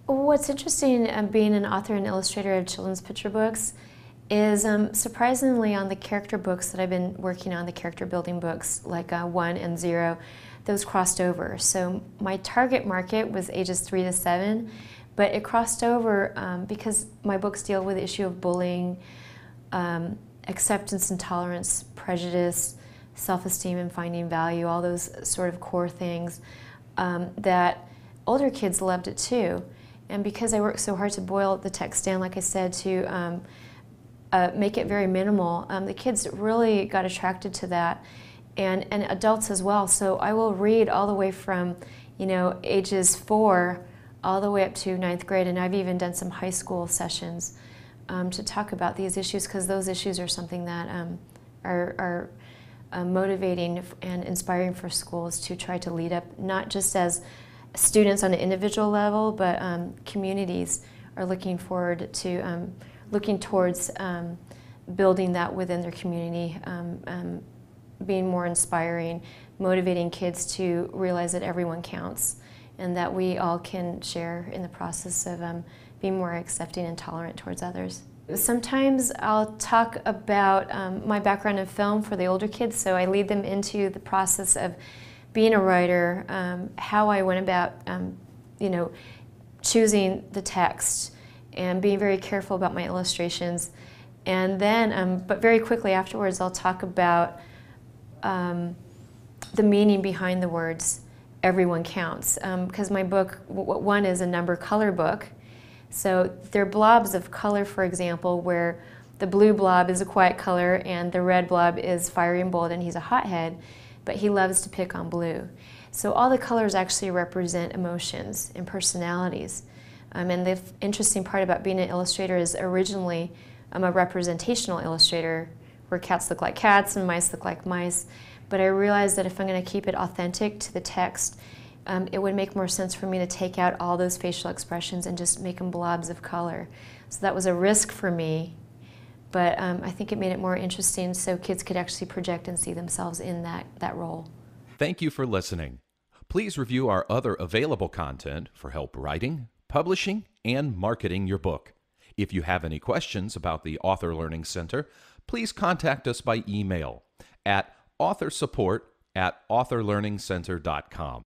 What's interesting being an author and illustrator of children's picture books is surprisingly on the character books that I've been working on, the character building books like 1 and 0, those crossed over. So my target market was ages 3 to 7, but it crossed over because my books deal with the issue of bullying, acceptance and tolerance, prejudice, self-esteem and finding value, all those sort of core things that older kids loved it too. And because I worked so hard to boil the text down, like I said, to make it very minimal, the kids really got attracted to that, and adults as well. So I will read all the way from, ages 4 all the way up to 9th grade, and I've even done some high school sessions to talk about these issues, because those issues are something that are motivating and inspiring for schools to try to lead up, not just as students on an individual level, but communities are looking forward to, looking towards building that within their community, being more inspiring, motivating kids to realize that everyone counts and that we all can share in the process of being more accepting and tolerant towards others. Sometimes I'll talk about my background in film for the older kids, so I lead them into the process of being a writer, how I went about, choosing the text and being very careful about my illustrations. And then, but very quickly afterwards, I'll talk about the meaning behind the words, everyone counts. Because my book, 1 is a number color book. So there are blobs of color, for example, where the blue blob is a quiet color and the red blob is fiery and bold and he's a hothead, but he loves to pick on blue. So all the colors actually represent emotions and personalities. And the interesting part about being an illustrator is originally I'm a representational illustrator where cats look like cats and mice look like mice. But I realized that if I'm going to keep it authentic to the text, it would make more sense for me to take out all those facial expressions and just make them blobs of color. So that was a risk for me, but I think it made it more interesting so kids could actually project and see themselves in that role. Thank you for listening. Please review our other available content for help writing, publishing, and marketing your book. If you have any questions about the Author Learning Center, please contact us by email at authorsupport@authorlearningcenter.com.